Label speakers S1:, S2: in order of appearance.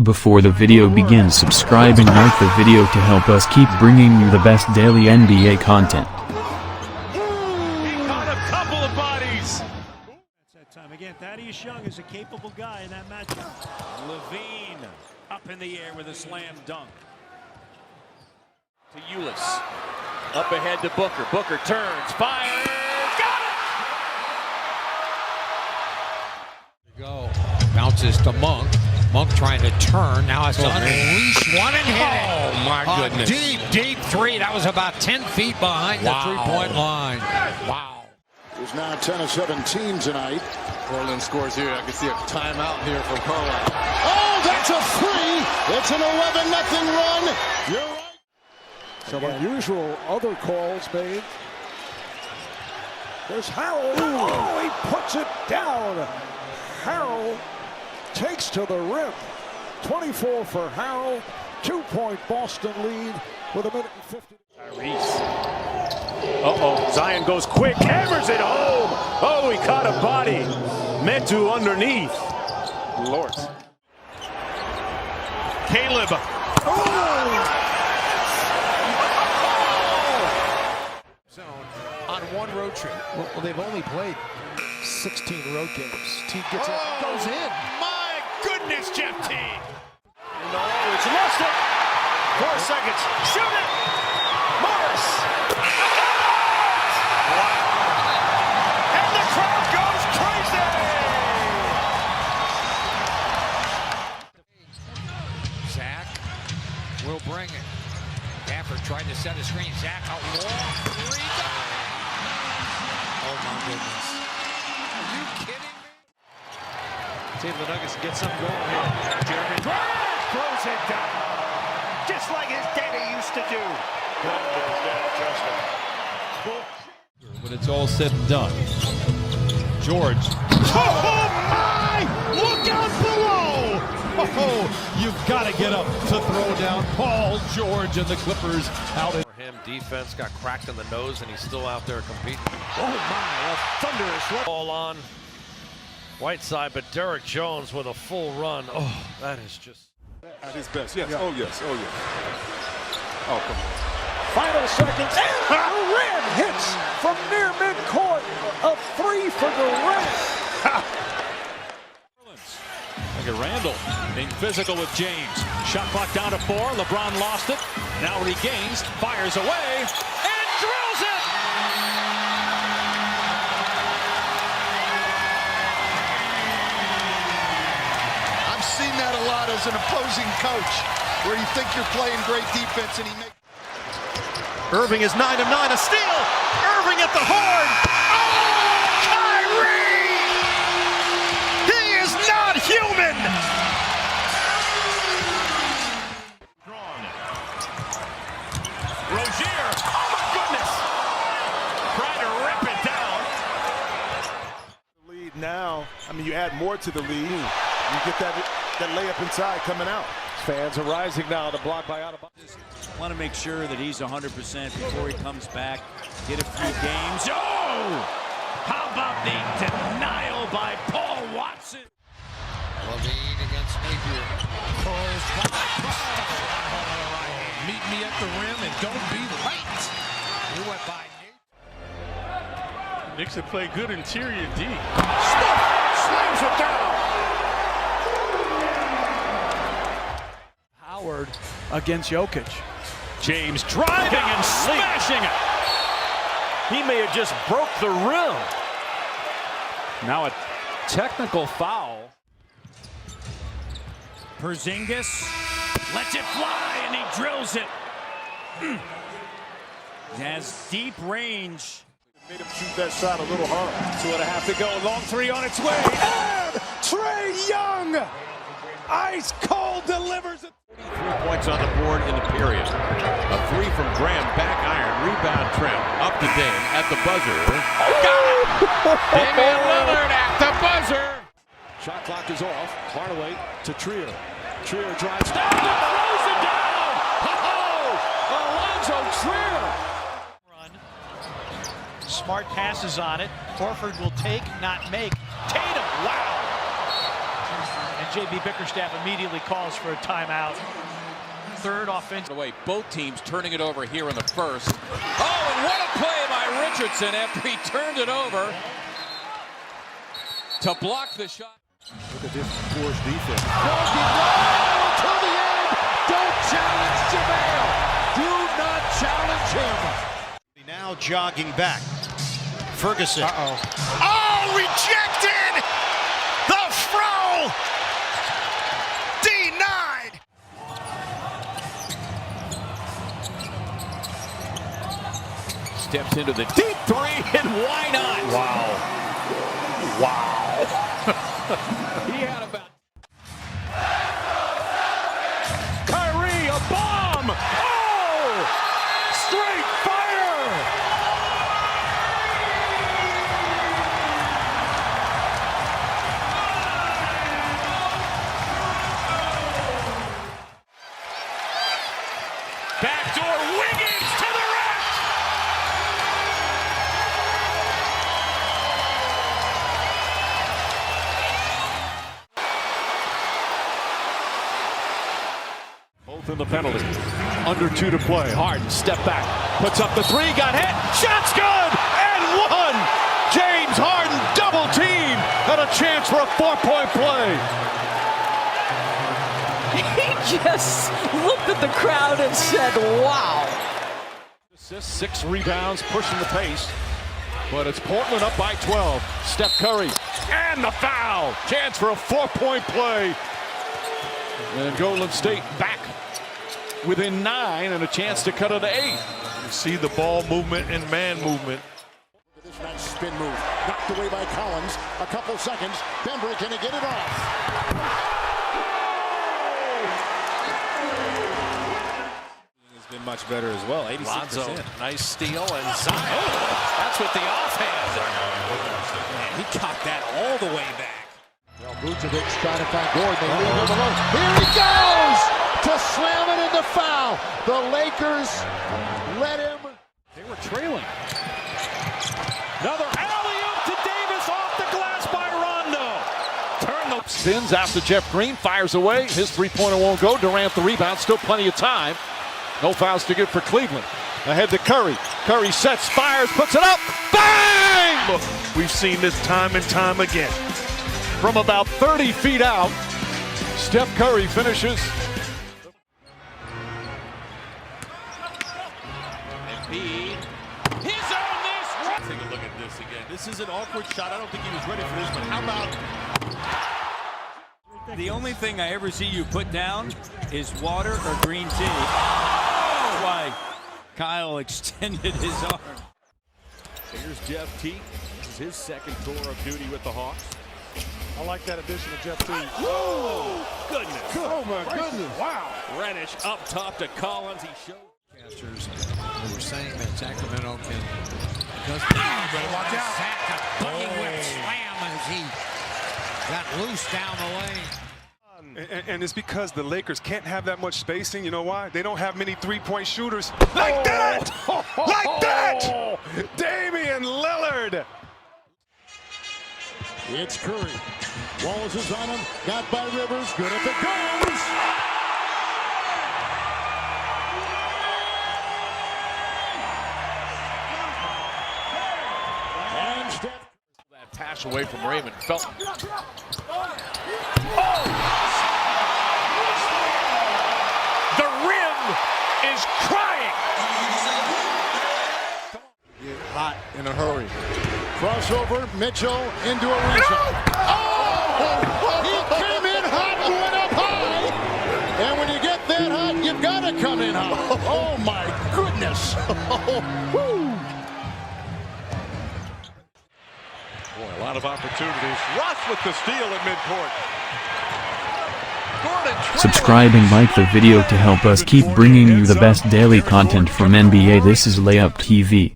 S1: Before the video begins, subscribe and like the video to help us keep bringing you the best daily NBA content.
S2: He caught a couple of bodies.
S3: That's that time. Again, Thaddeus Young is a capable guy in that matchup.
S2: Levine up in the air with a slam dunk. To Ulis. Up ahead to Booker. Booker turns, fires, got it!
S4: Go. Bounces to Monk. Monk trying to turn. Now it's unleash one and hit it.
S5: Oh, my goodness.
S4: Deep three. That was about 10 feet behind the three-point line. Wow.
S6: Who's now 10 of 17 tonight.
S5: Portland scores here. I can see a timeout here from Portland.
S6: Oh, that's a three. It's an 11-0 run. You're right.
S3: Some unusual other calls made. There's Harrell. Oh, he puts it down. Harrell takes to the rim. 24 for Harrell. 2-point Boston lead with 1:50.
S2: Tyrese. Uh-oh. Zion goes quick. Hammers it home. Oh, he caught a body. Metu underneath. Lord. Caleb. Oh!
S4: On one road trip. Well, they've only played 16 road games. Teague gets it, goes in.
S2: My goodness, Jeff Teague. No, it's lost it. 4 seconds. Shoot it. Morris. Wow. And the crowd goes crazy.
S4: Zach will bring it. Gafford tried to set a screen. Zach out long. Three. Oh, my goodness. Are you kidding me?
S2: See if the Nuggets get something going here. Jeremy throws it down. Just like his daddy used to do.
S7: When it's all said and done. George. Oh, my! Look out below! Oh, you've got to get up to throw down Paul George and the Clippers out.
S8: For him, defense got cracked in the nose, and he's still out there competing.
S2: Oh, my. A thunderous run.
S8: Ball on Whiteside, but Derrick Jones with a full run. Oh, that is just...
S5: At his best, yes. Yeah. Oh, yes. Oh, yes. Oh, come on.
S3: Final seconds. Durant hits from near midcourt. A three for Durant.
S7: Look at Randall being physical with James. Shot clock down to 4. LeBron lost it. Now regains, fires away, and drills it!
S6: I've seen that a lot as an opposing coach, where you think you're playing great defense and he makes.
S2: Irving is 9 of 9. A steal. Irving at the horn. Oh, Kyrie! He is not human! Rozier. Oh, my goodness. Trying to rip it down.
S5: Lead now. I mean, you add more to the lead. You get that layup inside coming out.
S2: Fans are rising now. The block by Adebayo.
S3: Want to make sure that he's 100% before he comes back. Get a few games. Oh! How about the denial by Paul Watson?
S4: Levine against Napier.
S7: Meet me at the rim and don't be late.
S4: He went by Nate.
S7: Knicks have played good interior D.
S2: Slams it down.
S3: Howard against Jokic.
S2: James driving and smashing it. He may have just broke the rim. Now a technical foul.
S3: Porzingis lets it fly and he drills it. He has deep range.
S5: Made him shoot that shot a little hard.
S2: 2.5 to go. Long three on its way.
S3: And Trae Young, ice cold, delivers it.
S8: 3 points on the board in the period. A three from Graham, back iron, rebound trim. Up to Dame at the buzzer. Got it! Damian Lillard at the buzzer.
S5: Shot clock is off. Hardaway to Trier. Trier drives down.
S2: Throws it down. Alonzo Trier.
S3: Smart passes on it. Horford will take, not make. Tatum, wow.
S9: And J.B. Bickerstaff immediately calls for a timeout. Third offensive.
S8: Away, both teams turning it over here in the first. Oh, and what a play by Richardson after he turned it over to block the shot.
S5: Look at this Force defense.
S6: To the end. Don't challenge JaVale. Do not challenge him.
S2: Now jogging back. Ferguson.
S6: Uh-oh.
S2: Oh, rejected! The throw! Denied!
S8: Steps into the deep three, and why not?
S7: Wow.
S8: He had about...
S7: Kyrie, a bomb! Oh! Straight fire!
S8: Backdoor Wiggins to the rack!
S7: Both in the penalty. Under 2 to play. Harden, step back. Puts up the 3, got hit. Shot's good! And one! James Harden double team! And a chance for a 4-point play.
S10: He just looked at the crowd and said, wow.
S7: Assists, 6 rebounds, pushing the pace. But it's Portland up by 12. Steph Curry. And the foul! Chance for a 4-point play. And Golden State back within 9 and a chance to cut it to 8.
S5: You see the ball movement and man movement.
S6: This nice spin move. Knocked away by Collins. A couple seconds. Bembry, can he get it off?
S2: Has been much better as well. 86%.
S8: Lonzo, nice steal, and Zion. That's with the offhand. Man, he caught that all the way back.
S6: Well, Vucevic trying to find Gordon. They leave him alone. Here he goes to slam it into foul. The Lakers let him.
S7: They were trailing. Another alley-oop to Davis off the glass by Rondo. Spins after Jeff Green fires away. His three-pointer won't go. Durant the rebound. Still plenty of time. No fouls to give for Cleveland. Ahead to Curry. Curry sets, fires, puts it up. Bang!
S5: Look, we've seen this time and time again.
S7: From about 30 feet out, Steph Curry finishes.
S8: Embiid. His own this. Take a look at this again. This is an awkward shot. I don't think he was ready for this, but how about...
S11: The only thing I ever see you put down is water or green tea. That's why Kyle extended his arm.
S7: Here's Jeff Teague. This is his second tour of duty with the Hawks.
S3: I like that addition of Jeff Teague.
S7: Oh, goodness.
S3: Oh, my goodness.
S7: Wow. Reddish up top to Collins. He showed.
S4: Casters who were saying that Sacramento can.
S11: But watch out. Zach, a bunny whip slam as he got loose down the lane.
S5: And it's because the Lakers can't have that much spacing. You know why? They don't have many three-point shooters. Like that! Like that! Damian Lillard!
S6: It's Curry. Wallace is on him. Got by Rivers. Good if it goes. And Steph.
S8: That pass away from Raymond Felton.
S7: The rim is crying.
S6: Get hot in a hurry. Crossover, Mitchell into a rebound. Oh! He came in hot, went up high. And when you get that hot, you've got to come in hot. Oh, my goodness.
S5: Boy, a lot of opportunities. Russ with the steal at midcourt.
S1: Subscribe and like the video to help us keep bringing you the best daily content from NBA. This is Layup TV.